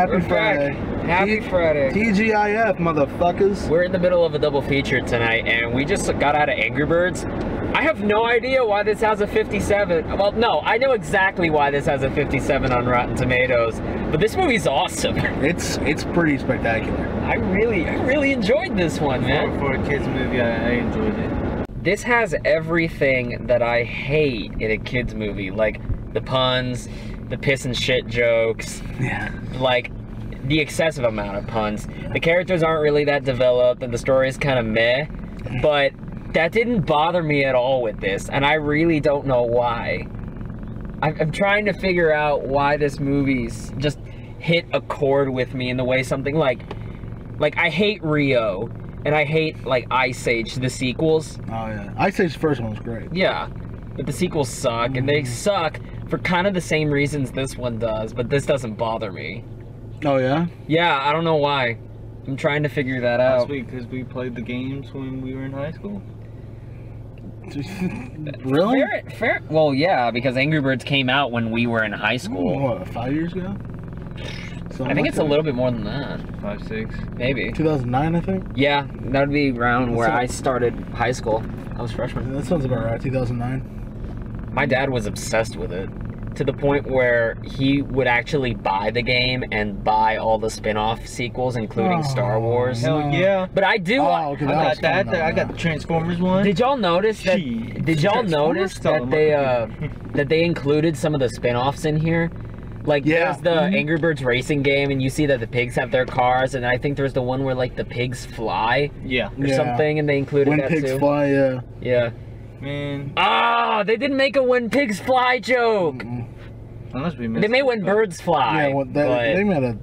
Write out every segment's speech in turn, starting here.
Happy Friday. Happy Friday. TGIF, motherfuckers. We're in the middle of a double feature tonight, and we just got out of Angry Birds. I have no idea why this has a 57. Well, no, I know exactly why this has a 57 on Rotten Tomatoes, but this movie's awesome. It's pretty spectacular. I really enjoyed this one, man. For a kid's movie, I enjoyed it. This has everything that I hate in a kid's movie, like the puns, the piss and shit jokes, like the excessive amount of puns. The characters aren't really that developed and the story is kind of meh, but that didn't bother me at all with this, and I really don't know why. I'm trying to figure out why this movie's just hit a chord with me in the way something like I hate Rio, and I hate like Ice Age, the sequels. Oh yeah, Ice Age the first one was great. Yeah, but the sequels suck, and they suck for kind of the same reasons this one does, but this doesn't bother me. Oh yeah? Yeah, I don't know why. I'm trying to figure that out. Because we played the games when we were in high school. Really? Fair. Well, yeah, because Angry Birds came out when we were in high school. What, 5 years ago? I think it's a little bit more than that. 5, 6. Maybe. 2009, I think? Yeah, that would be around where I started high school. I was freshman. That sounds about right, 2009. My dad was obsessed with it, to the point where he would actually buy the game and buy all the spin-off sequels, including Star Wars. Hell yeah. But I do. Okay, I got that. I got the Transformers one. Did y'all notice that? Jeez. Did y'all notice that they included some of the spin-offs in here? Like there's the Angry Birds racing game, and you see that the pigs have their cars, and I think there's the one where like the pigs fly. Yeah. Or something, and they included When that pigs too. fly, yeah. Yeah. Man. Ah, they didn't make a when pigs fly joke. Unless we missed They made it, when but- birds fly. Yeah, they made a...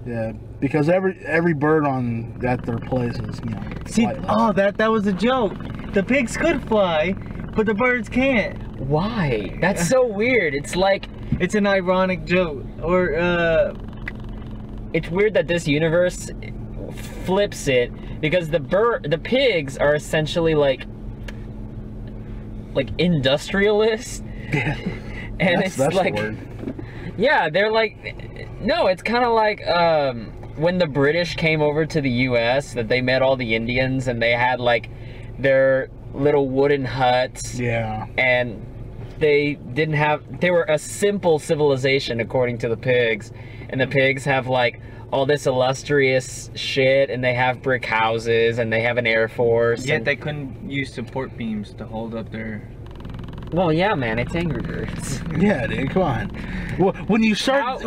Yeah, because every bird at their place is, See, flightless. that was a joke. The pigs could fly, but the birds can't. Why? That's so weird. It's like... It's an ironic joke. Or, It's weird that this universe flips it, because the pigs are essentially like industrialists. Yeah. And that's like, the word. yeah, they're like, no, it's kind of like when the British came over to the US, that they met all the Indians and they had like their little wooden huts. Yeah. And they were a simple civilization according to the pigs, and the pigs have like all this illustrious shit, and they have brick houses, and they have an air force. Yet they couldn't use support beams to hold up their... Well, yeah, man, it's Angry Birds. Yeah, dude, come on. Well, when you start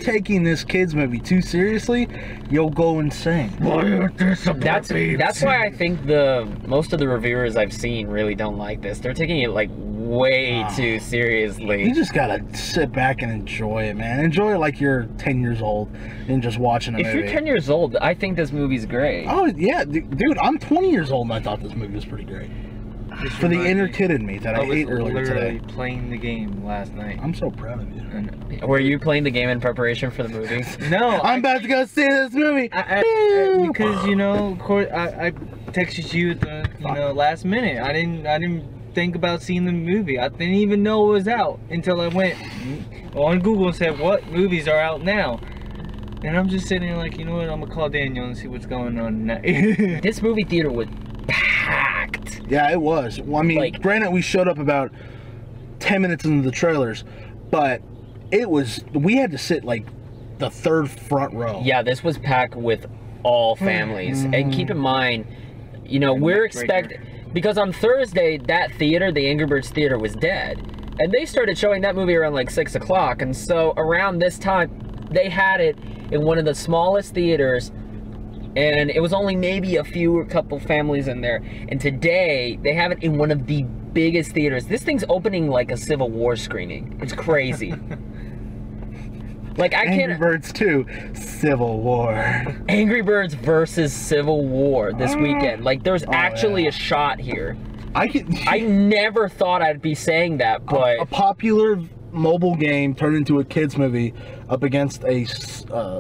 taking this kids movie too seriously, you'll go insane. That's why I think most of the reviewers I've seen really don't like this. They're taking it like way too seriously. You just gotta sit back and enjoy it, man. Enjoy it like you're 10 years old and just watching a movie. If you're 10 years old, I think this movie's great. Oh yeah, dude, I'm 20 years old and I thought this movie was pretty great. For the inner kid in me that I ate earlier today. I was playing the game last night. I'm so proud of you. Were you playing the game in preparation for the movie? No, I'm about to go see this movie. Because of course, I texted you at the last minute. I didn't think about seeing the movie. I didn't even know it was out until I went on Google and said, what movies are out now? And I'm just sitting there like, you know what, I'm gonna call Daniel and see what's going on now. This movie theater was packed. Yeah, it was. Well, I mean, granted, we showed up about 10 minutes into the trailers, but we had to sit like the third front row. Yeah, this was packed with all families. And keep in mind, we're expecting, because on Thursday, that theater, the Angry Birds theater, was dead. And they started showing that movie around like 6 o'clock. And so around this time, they had it in one of the smallest theaters, and it was only maybe a couple families in there. And today, they have it in one of the biggest theaters. This thing's opening like a Civil War screening. It's crazy. Like, I can't... Angry Birds 2, Civil War. Angry Birds versus Civil War this weekend. Like, there's actually a shot here. I never thought I'd be saying that, but... A popular mobile game turned into a kids movie up against a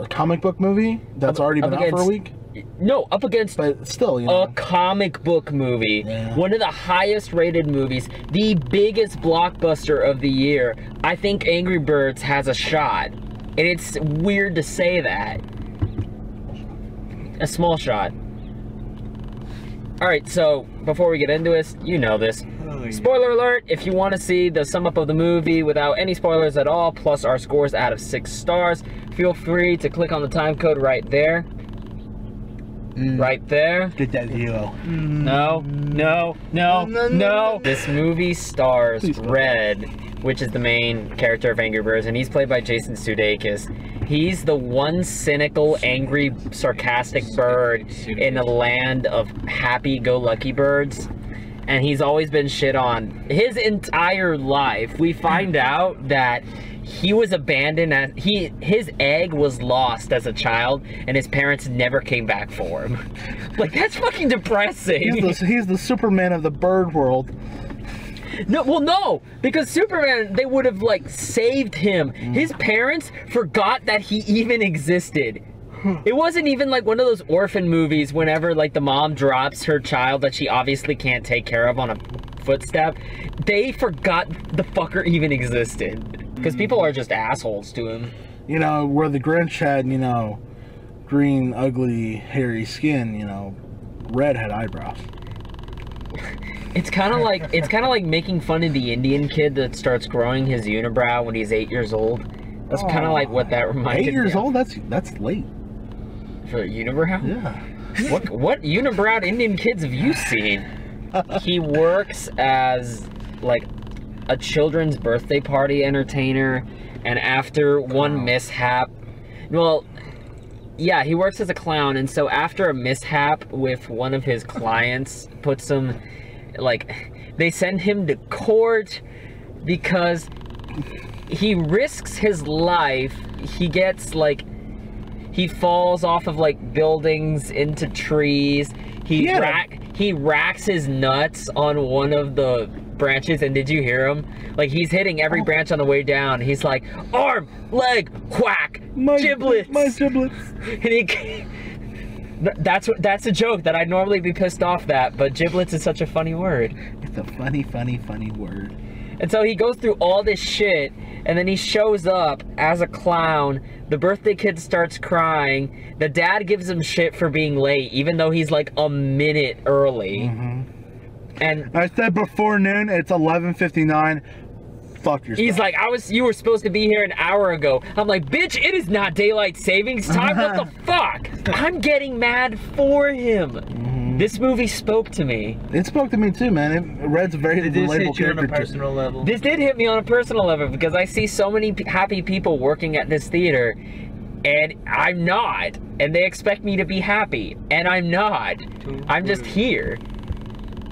comic book movie that's already been out for a week? No, up against but still, a comic book movie. Yeah. One of the highest rated movies, the biggest blockbuster of the year. I think Angry Birds has a shot. And it's weird to say that. A small shot. Alright, so before we get into this, you know this. Spoiler alert, if you want to see the sum up of the movie without any spoilers at all, plus our scores out of 6 stars, feel free to click on the time code right there. Right there. Get that 0. No. This movie stars Red, which is the main character of Angry Birds, and he's played by Jason Sudeikis. He's the one cynical, angry, sarcastic bird in a land of happy-go-lucky birds. And he's always been shit on his entire life. We find out that he was abandoned as his egg was lost as a child, and his parents never came back for him. Like, that's fucking depressing. He's the Superman of the bird world. No, well, no, because Superman, they would have like saved him. His parents forgot that he even existed. It wasn't even like one of those orphan movies whenever like the mom drops her child that she obviously can't take care of on a footstep. They forgot the fucker even existed. Because people are just assholes to him. You know, where the Grinch had, you know, green, ugly, hairy skin, you know, Red had eyebrows. It's kind of like making fun of the Indian kid that starts growing his unibrow when he's 8 years old. That's kind of like what that reminded me. 8 years of. old? That's late. For unibrow? Yeah. What unibrowed Indian kids have you seen? He works as like a children's birthday party entertainer, and after one mishap, well, yeah, he works as a clown, and so after a mishap with one of his clients puts him, like, they send him to court because he risks his life. He gets, like, he falls off of, like, buildings into trees. He racks his nuts on one of the branches, and did you hear him? Like, he's hitting every branch on the way down. He's like, arm, leg, quack, giblets. My giblets. And he... That's a joke that I'd normally be pissed off at, but giblets is such a funny word. It's a funny, funny, funny word. And so he goes through all this shit, and then he shows up as a clown. The birthday kid starts crying. The dad gives him shit for being late, even though he's like a minute early. And I said before noon, it's 11:59. Fuck yourself. He's like, you were supposed to be here an hour ago. I'm like, bitch, it is not daylight savings time. What the fuck? I'm getting mad for him. This movie spoke to me. It spoke to me too, man. Red's a very relatable character. This hit you on a personal level. This did hit me on a personal level because I see so many happy people working at this theater, and I'm not. And they expect me to be happy, and I'm not. I'm just here.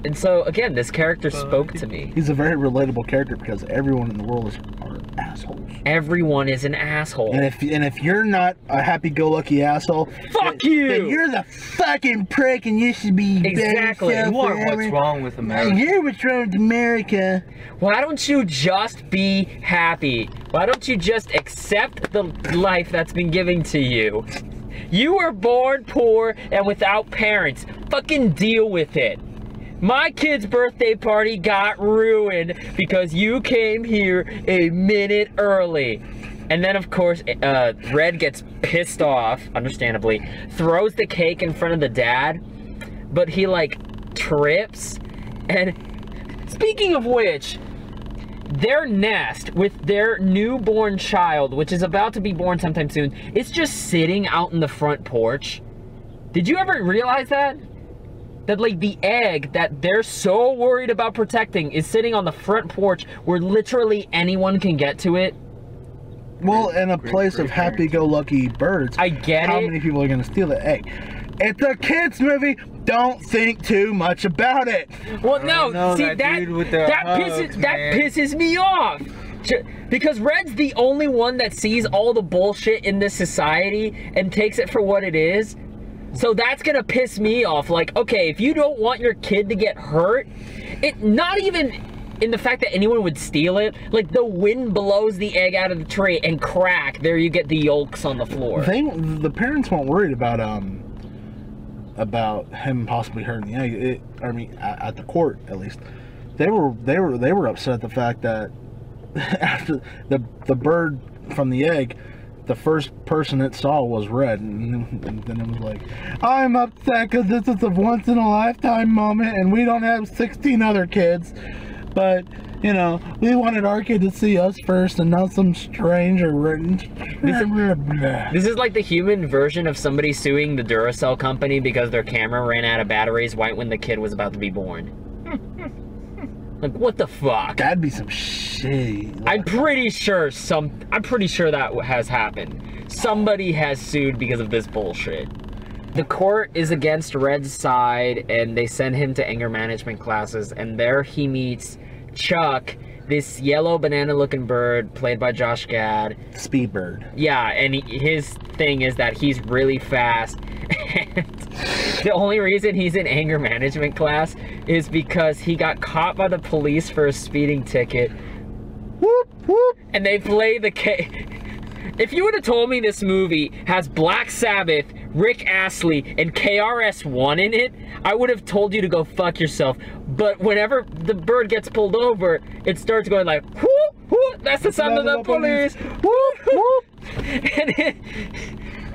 And so, again, this character spoke to me. He's a very relatable character because everyone in the world are assholes. Everyone is an asshole. And if you're not a happy-go-lucky asshole, fuck you! Then you're the fucking prick, and you should be exactly. You are what's wrong with America. You're what's wrong with America. Why don't you just be happy? Why don't you just accept the life that's been given to you? You were born poor and without parents. Fucking deal with it. My kid's birthday party got ruined because you came here a minute early. And then, of course, Red gets pissed off, understandably, throws the cake in front of the dad, but he, like, trips. And speaking of which, their nest with their newborn child, which is about to be born sometime soon, it's just sitting out in the front porch. Did you ever realize that? That, like, the egg that they're so worried about protecting is sitting on the front porch where literally anyone can get to it. Well, in a place of happy-go-lucky birds, I get how many people are going to steal the egg? It's a kid's movie. Don't think too much about it. Well, no, see, that pisses me off. Because Red's the only one that sees all the bullshit in this society and takes it for what it is. So that's gonna piss me off. Like, okay, if you don't want your kid to get hurt, not even in the fact that anyone would steal it, like the wind blows the egg out of the tray and crack, there you get the yolks on the floor. The parents weren't worried about him possibly hurting the egg. I mean, at the court at least, they were upset at the fact that after the bird from the egg the first person it saw was Red, and then it was like, I'm upset because this is a once-in-a-lifetime moment, and we don't have 16 other kids, but, you know, we wanted our kid to see us first, and not some stranger. This is like the human version of somebody suing the Duracell company because their camera ran out of batteries right when the kid was about to be born. Like, what the fuck? That'd be some shit. I'm pretty sure that has happened. Somebody has sued because of this bullshit. The court is against Red's side, and they send him to anger management classes, and there he meets Chuck, this yellow banana-looking bird played by Josh Gad. Speed bird. Yeah, and his thing is that he's really fast. And the only reason he's in anger management class is because he got caught by the police for a speeding ticket. Whoop, whoop. And they play the If you would have told me this movie has Black Sabbath, Rick Astley, and KRS-One in it, I would have told you to go fuck yourself. But whenever the bird gets pulled over, it starts going like, whoop, whoop, that's the sound of the police, whoop, whoop.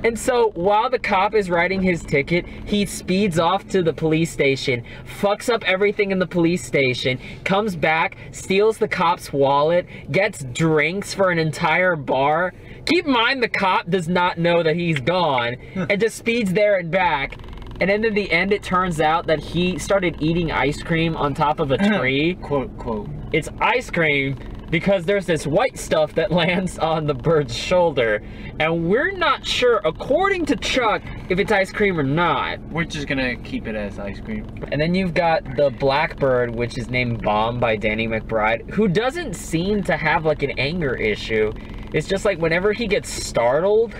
And so while the cop is writing his ticket, he speeds off to the police station, fucks up everything in the police station, comes back, steals the cop's wallet, gets drinks for an entire bar. Keep in mind the cop does not know that he's gone, and just speeds there and back. And then in the end, it turns out that he started eating ice cream on top of a tree. Quote. It's ice cream because there's this white stuff that lands on the bird's shoulder. And we're not sure, according to Chuck, if it's ice cream or not. We're just gonna keep it as ice cream. And then you've got the blackbird, which is named Bomb by Danny McBride, who doesn't seem to have like an anger issue. It's just like whenever he gets startled,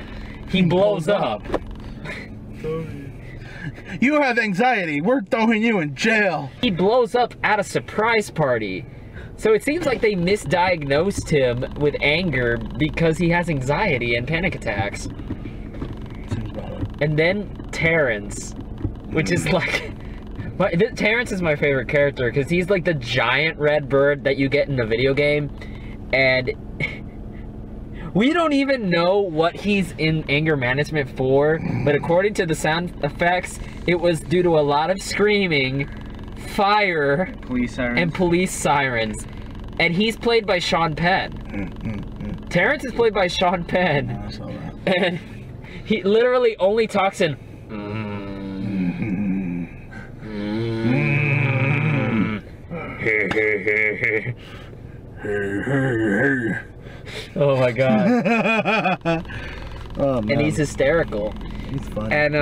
he blows up. You have anxiety. We're throwing you in jail. He blows up at a surprise party. So it seems like they misdiagnosed him with anger because he has anxiety and panic attacks. And then Terrence, which is like... Terrence is my favorite character because he's like the giant red bird that you get in the video game. And we don't even know what he's in anger management for, but according to the sound effects, it was due to a lot of screaming, fire, and police sirens. And he's played by Sean Penn. Terrence is played by Sean Penn. I saw that. And he literally only talks in oh my god. Oh, man. And he's hysterical. He's funny. And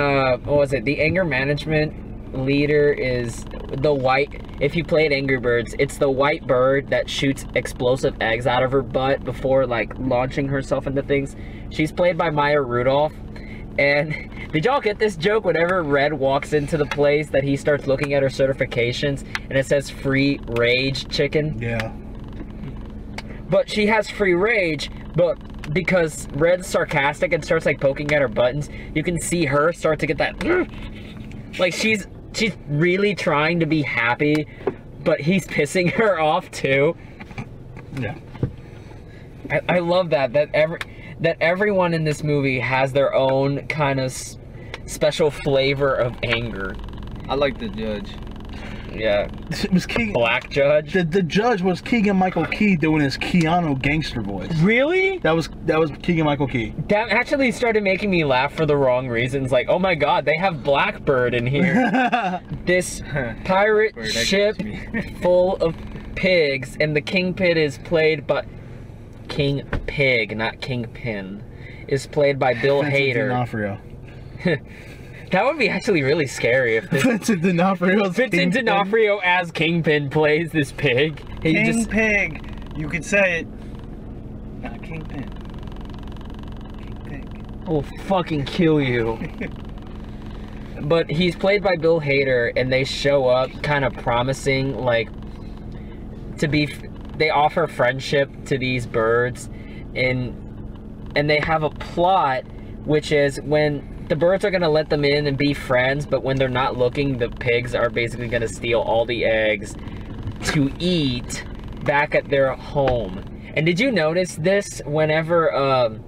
what was it? The anger management leader is the white. If you played Angry Birds, it's the white bird that shoots explosive eggs out of her butt before like launching herself into things. She's played by Maya Rudolph. And did y'all get this joke? Whenever Red walks into the place, that he starts looking at her certifications and it says free rage chicken? Yeah. But she has free rage, but because Red's sarcastic and starts like poking at her buttons, you can see her start to get that like she's really trying to be happy, but he's pissing her off too. Yeah. I love that everyone in this movie has their own kind of special flavor of anger. I like the judge. Yeah. It was Black Judge. The judge was Keegan-Michael Key doing his Keanu gangster voice. Really? That was Keegan-Michael Key. That actually started making me laugh for the wrong reasons. Like, oh my god, they have Blackbird in here. This pirate ship full of pigs, and the Kingpin is played by... King Pig, not Kingpin, is played by Bill Hader. D'Onofrio. That would be actually really scary if Vincent D'Onofrio as Kingpin plays this pig. Pig. You could say it. Not Kingpin. King Pig. I'll fucking kill you. But he's played by Bill Hader, and they show up kind of promising, like, to be... They offer friendship to these birds, and they have a plot, which is when the birds are going to let them in and be friends, but when they're not looking, the pigs are basically going to steal all the eggs to eat back at their home. And did you notice this whenever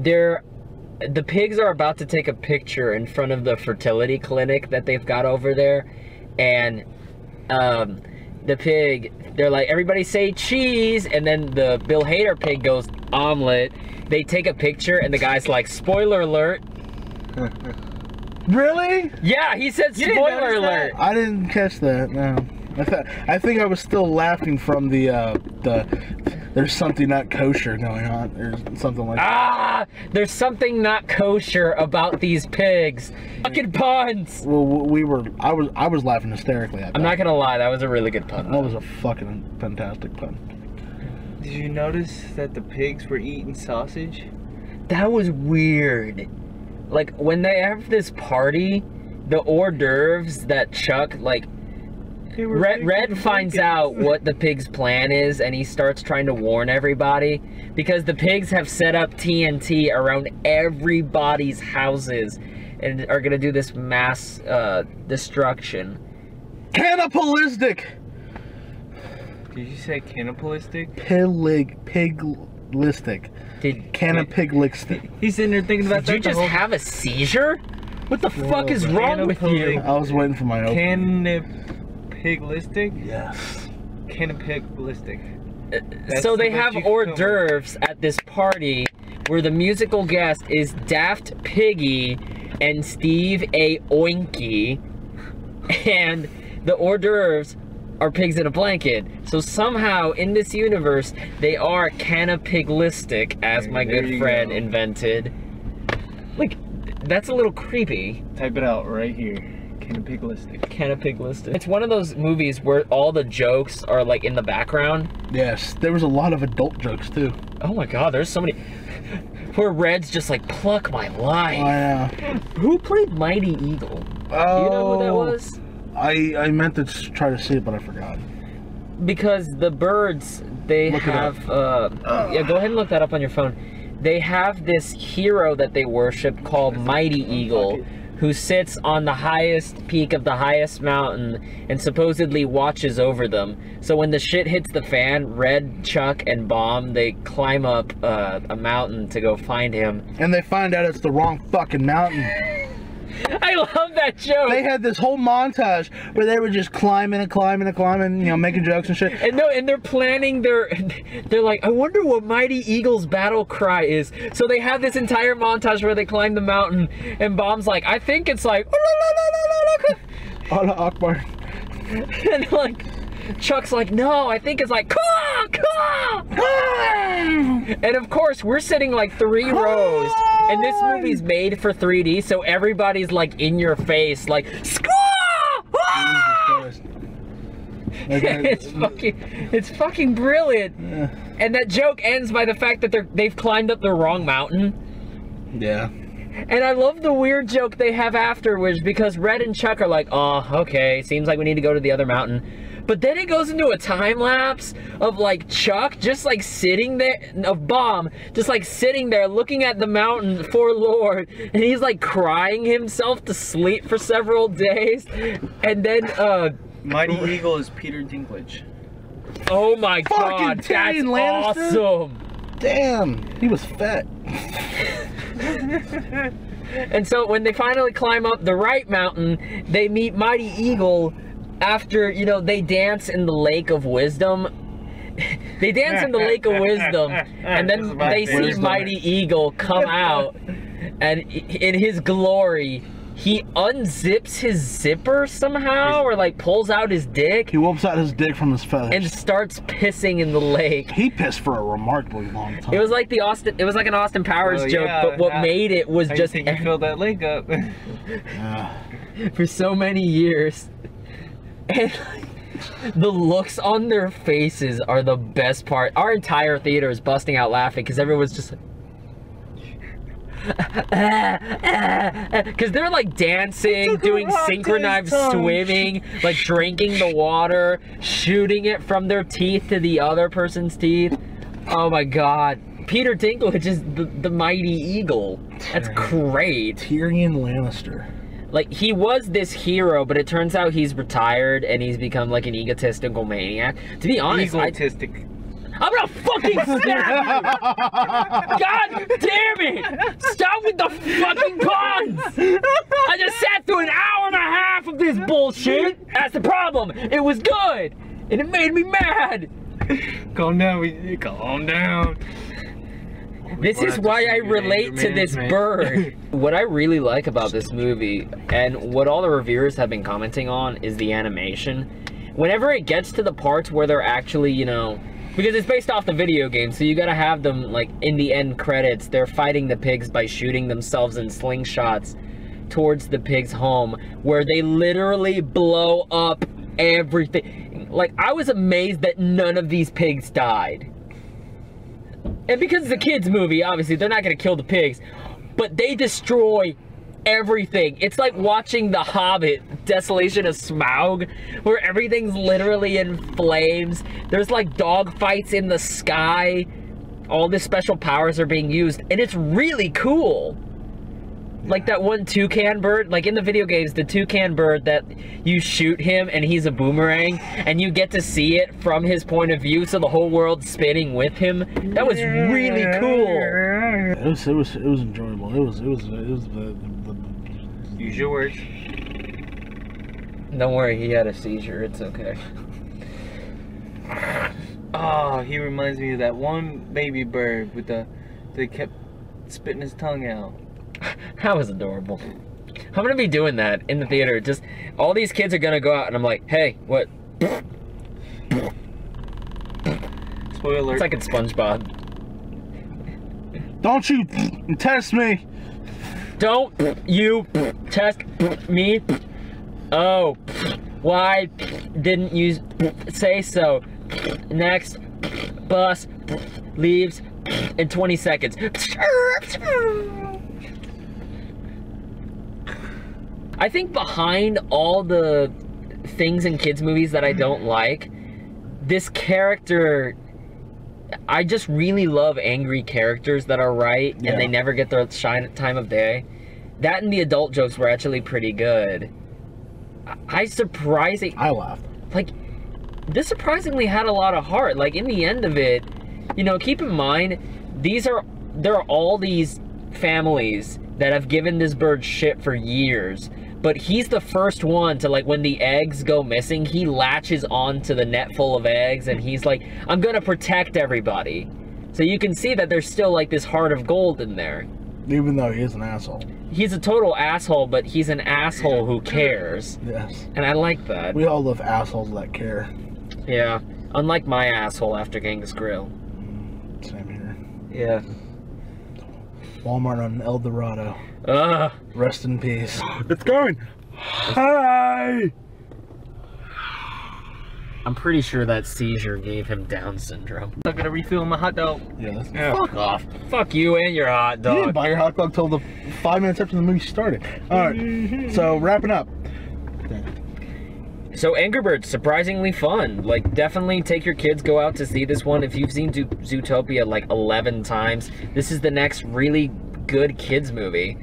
the pigs are about to take a picture in front of the fertility clinic that they've got over there, and the pig, they're like, everybody say cheese, and then the Bill Hader pig goes omelet. They take a picture, and the guy's like, spoiler alert. Really? Yeah, he said You didn't spoiler notice alert. that? I didn't catch that. No, I think I was still laughing from the there's something not kosher going on, or something like that. Ah, there's something not kosher about these pigs. Fucking puns. Well, I was laughing hysterically at that. I'm not gonna lie, that was a really good pun. That was a fucking fantastic pun. Did you notice that the pigs were eating sausage? That was weird. Like, when they have this party, the hors d'oeuvres that Chuck, like, They were Red bacon finds bacon. out what the pig's plan is, and he starts trying to warn everybody, because the pigs have set up TNT around everybody's houses and are gonna do this mass destruction. Cannibalistic. Did you say cannibalistic? Piglistic. Did Cannipiglistic. He's sitting there thinking about Did you that the just whole- have a seizure? What the fuck is wrong with you? I was waiting for my opening. Cannipiglistic? Yes. Cannipiglistic. So they the best have you can hors come d'oeuvres at this party where the musical guest is Daft Piggy and Steve Aoki, and the hors d'oeuvres are pigs in a blanket. So somehow in this universe they are cannipiglistic, as my There good you friend go. invented. Like, that's a little creepy. Type it out right here. Cannipiglistic. Cannipiglistic. It's one of those movies where all the jokes are like in the background. Yes. There was a lot of adult jokes too. Oh my god, there's so many. Where Red's just like, pluck my life. Who played Mighty Eagle? Do you know who that was? I meant to try to see it, but I forgot. Because the birds, they Look it have, yeah, go ahead and look that up on your phone. They have this hero that they worship called Mighty Eagle, who sits on the highest peak of the highest mountain and supposedly watches over them. So when the shit hits the fan, Red, Chuck, and Bomb, they climb up a mountain to go find him. And they find out it's the wrong fucking mountain. I love that joke! They had this whole montage where they were just climbing and climbing and climbing, you know, making jokes and shit. And no, and they're planning they're like, I wonder what Mighty Eagle's battle cry is. So they have this entire montage where they climb the mountain, and Bomb's like, I think it's like, Allah Akbar. and like, Chuck's like, no, I think it's like, caw, caw, caw. And of course, we're sitting like 3 rows, and this movie's made for 3D, so everybody's like in your face, like, squaw! Jesus Christ. Like, It's fucking brilliant. Yeah. And that joke ends by the fact that they've climbed up the wrong mountain. Yeah. And I love the weird joke they have afterwards, because Red and Chuck are like, oh, okay, seems like we need to go to the other mountain. But then it goes into a time lapse of like Chuck just like sitting there, of Bomb, just like sitting there looking at the mountain forlorn, and he's like crying himself to sleep for several days. And then, Mighty Eagle is Peter Dinklage. oh my Fucking god, that's Tyrion Lannister? awesome! Damn. He was fat. And so when they finally climb up the right mountain, they meet Mighty Eagle after, you know, they dance in the Lake of Wisdom. They dance in the Lake of Wisdom, and This then is my they see favorite. Mighty Eagle come out, and in his glory, he unzips his zipper somehow, or like pulls out his dick, He whoops out his dick from his feathers. and starts pissing in the lake. He pissed for a remarkably long time. It was like like an Austin Powers Oh, joke, yeah, but what how- made it was How just do you think you filled that lake up? for so many years. And the looks on their faces are the best part. Our entire theater is busting out laughing because everyone's just because they're like dancing, doing synchronized swimming, like drinking the water, shooting it from their teeth to the other person's teeth. Oh my god. Peter Dinklage is the Mighty Eagle. That's great. Tyrion Lannister. Like, he was this hero, but it turns out he's retired and he's become like an egotistical maniac. To be honest, Egotistic. I'm gonna fucking snap you! God damn it! Stop with the fucking puns! I just sat through an hour and a half of this bullshit! That's the problem! It was good! And it made me mad! Calm down, calm down. This is why I relate to this bird. What I really like about this movie, and what all the reviewers have been commenting on, is the animation. Whenever it gets to the parts where they're actually, you know, because it's based off the video game, so you gotta have them, like, in the end credits, they're fighting the pigs by shooting themselves in slingshots towards the pig's home, where they literally blow up everything. Like, I was amazed that none of these pigs died. And because it's a kid's movie, obviously, they're not gonna kill the pigs, but they destroy everything. It's like watching The Hobbit, Desolation of Smaug, where everything's literally in flames. There's like dog fights in the sky. All the special powers are being used, and it's really cool. Like that one toucan bird, like in the video games, the toucan bird that you shoot him and he's a boomerang, and you get to see it from his point of view, so the whole world's spinning with him. That was really cool. It was enjoyable. It was the Use your words. Don't worry, he had a seizure. It's okay. Oh, he reminds me of that one baby bird with that kept spitting his tongue out. That was adorable. I'm gonna be doing that in the theater. Just all these kids are gonna go out, and I'm like, hey, what? Spoiler. It's like it's SpongeBob. Don't you test me! Don't you test me? Oh, why didn't you say so? Next bus leaves in 20 seconds. I think behind all the things in kids' movies that I don't like, this character, I just really love angry characters that are right, and they never get their time of day. That and the adult jokes were actually pretty good. I laughed. Like, this surprisingly had a lot of heart. Like, in the end of it, you know, keep in mind, there are all these families that have given this bird shit for years. But he's the first one to, like, when the eggs go missing, he latches onto the net full of eggs, and he's like, I'm gonna protect everybody. So you can see that there's still, like, this heart of gold in there. Even though he is an asshole. He's a total asshole, but he's an asshole who cares. Yes. And I like that. We all love assholes that care. Yeah. Unlike my asshole after Genghis Grill. Same here. Yeah. Walmart on El Dorado. Ugh. Rest in peace. It's going. Hi. I'm pretty sure that seizure gave him Down syndrome. I'm gonna refill my hot dog. Yes. Fuck off. Fuck you and your hot You dog. didn't buy your hot dog till the 5 minutes after the movie started. Alright, so wrapping up. So Angry Birds, surprisingly fun. Like, definitely take your kids, go out to see this one. If you've seen Zootopia like 11 times, this is the next really good kids movie.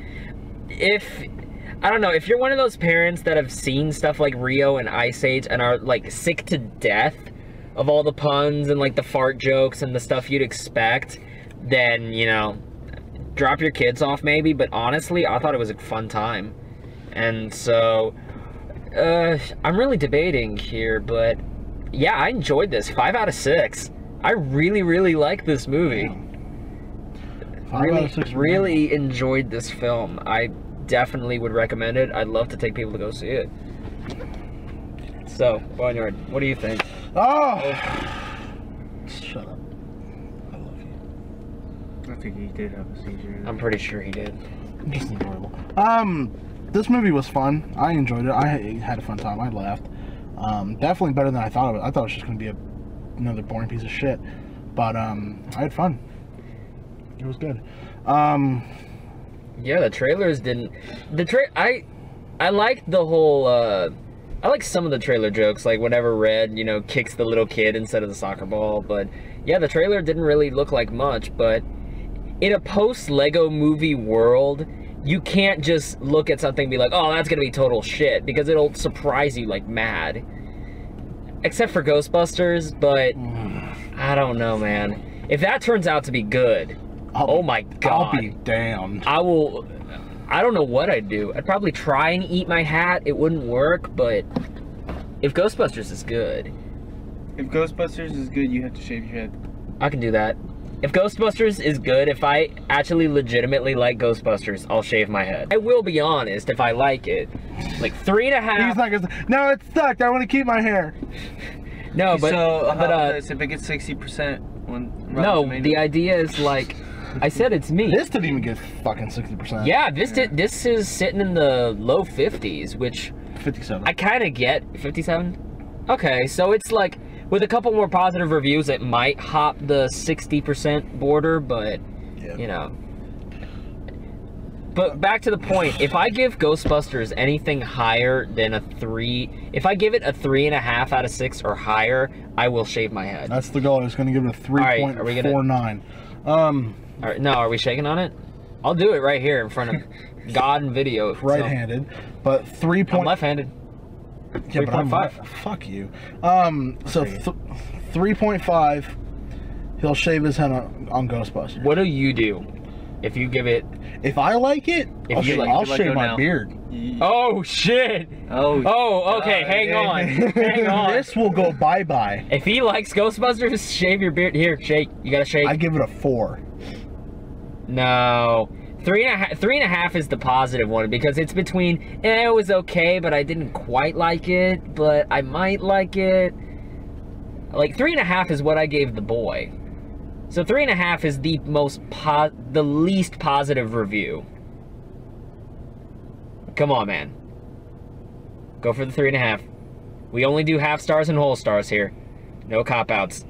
I don't know, if you're one of those parents that have seen stuff like Rio and Ice Age and are like sick to death of all the puns and like the fart jokes and the stuff you'd expect, then, you know, drop your kids off maybe. But honestly, I thought it was a fun time. And so, I'm really debating here, but yeah, I enjoyed this. 5 out of 6. I really, really like this movie. 5 out of 6. Really enjoyed this film. I definitely would recommend it. I'd love to take people to go see it. So, Barnyard, what do you think? Oh! Shut up. I love you. I think he did have a seizure. I'm pretty sure he did. Just enjoyable. This movie was fun. I enjoyed it. I had a fun time. I laughed. Definitely better than I thought it was. I thought it was just going to be another boring piece of shit. But I had fun. It was good. Yeah, the trailers didn't... I liked the whole... I like some of the trailer jokes, like whenever Red, you know, kicks the little kid instead of the soccer ball. But yeah, the trailer didn't really look like much. But in a post-Lego movie world, you can't just look at something and be like, oh, that's gonna be total shit, because it'll surprise you like mad. Except for Ghostbusters, but I don't know, man. If that turns out to be good, oh my God. I'll be damned. I don't know what I'd do. I'd probably try and eat my hat. It wouldn't work, but if Ghostbusters is good. If Ghostbusters is good, you have to shave your head. I can do that. If Ghostbusters is good, if I actually legitimately like Ghostbusters, I'll shave my head. I will be honest, if I like it. Like 3.5. He's not gonna. No, it sucked. I want to keep my hair. No, but so how about this? If it gets 60% on Rotten no, Tomatoes? the idea is like, I said it's me. This didn't even get fucking 60%. Yeah, this is sitting in the low 50s, which 57. I kind of get. 57? Okay, so it's like, with a couple more positive reviews, it might hop the 60% border, but, yeah. you know. But back to the point, if I give Ghostbusters anything higher than a 3, if I give it a 3.5 out of 6 or higher, I will shave my head. That's the goal. I was going to give it a 3.49. All right, no, are we shaking on it? I'll do it right here in front of God and video. Right-handed, but 3. I'm left-handed. Yeah, but I'm 3.5. Fuck you. So 3.5. He'll shave his head on Ghostbusters. What do you do if you give it? If I like it, I'll shave my beard. Oh shit! Oh, okay. Hang on. Hang on. This will go bye-bye. If he likes Ghostbusters, shave your beard. Here, shake. You gotta shake. I give it a 4. No. 3.5 is the positive one because it's between, it was okay, but I didn't quite like it, but I might like it. Like 3.5 is what I gave The Boy. So 3.5 is the least positive review. Come on, man. Go for the 3.5. We only do half stars and whole stars here. No cop-outs.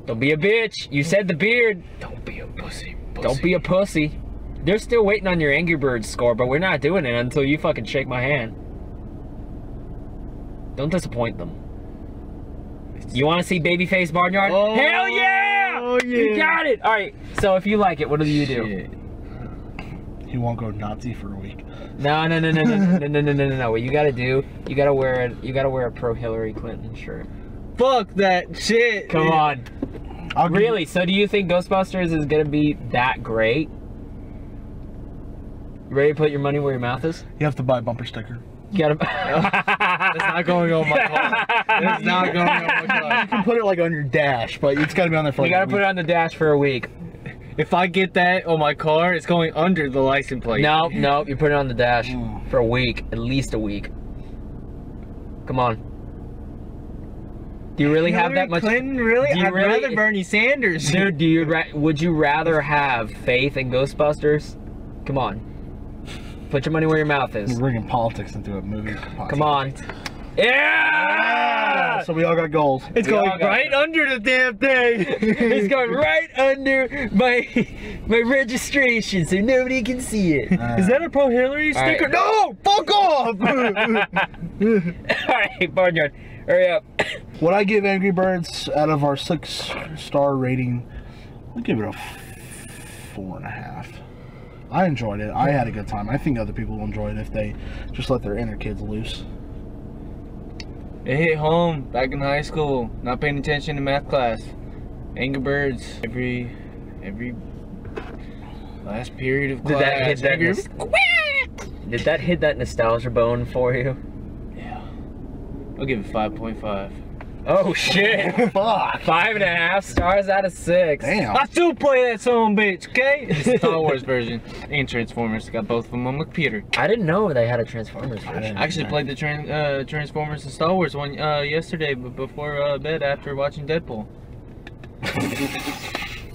Don't be a bitch. You said the beard. Don't be a pussy. Don't be a pussy. They're still waiting on your Angry Birds score, but we're not doing it until you fucking shake my hand. Don't disappoint them. You want to see Babyface Barnyard? Oh, hell yeah! Oh yeah! You got it! Alright, so if you like it, what do you do? Shit. He won't go Nazi for a week. No. What you gotta do, you gotta wear a pro Hillary Clinton shirt. Fuck that shit. Come on. Really? So do you think Ghostbusters is gonna be that great? You ready to put your money where your mouth is? You have to buy a bumper sticker. You gotta. That's not going on my car. That's not going on my car. You can put it like on your dash, but it's got to be on there for like You gotta put it on the dash for a week. If I get that on my car, it's going under the license plate. No, you put it on the dash for a week, at least a week. Come on. Do you really have that much? Clinton, really? I'd rather Bernie Sanders. Dude, would you rather have faith in Ghostbusters? Come on. Put your money where your mouth is. We're bringing politics into a movie. Come on. Yeah! So we all got goals. It's going right under the damn thing. It's going right under my registration so nobody can see it. Is that a pro Hillary sticker? Right. No! Fuck off! Alright, Barnyard. Hurry up. What I give Angry Birds out of our 6-star rating, I'll give it a 4.5. I enjoyed it. I had a good time. I think other people will enjoy it if they just let their inner kids loose. It hit home back in high school. Not paying attention to math class. Angry Birds. Every last period of class. Did that hit that nostalgia bone for you? Yeah. I'll give it 5.5. Oh shit! Fuck! 5.5 stars out of 6. Damn. I still play that song, bitch, okay? It's the Star Wars version and Transformers. Got both of them on my computer. I didn't know they had a Transformers version. I actually played the Transformers and Star Wars one yesterday, but before bed after watching Deadpool.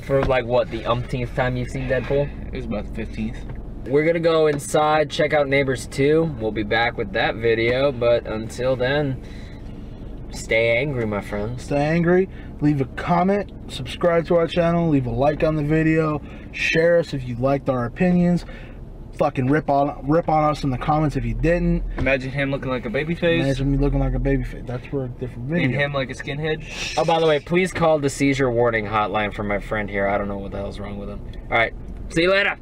For like what, the umpteenth time you've seen Deadpool? It was about the 15th. We're gonna go inside, check out Neighbors 2. We'll be back with that video, but until then, stay angry, my friends. Stay angry. Leave a comment. Subscribe to our channel. Leave a like on the video. Share us if you liked our opinions. Fucking rip on us in the comments if you didn't. Imagine him looking like a baby face. Imagine me looking like a baby face. That's for a different video. And him like a skinhead. Oh, by the way, please call the seizure warning hotline for my friend here. I don't know what the hell's wrong with him. Alright, see you later.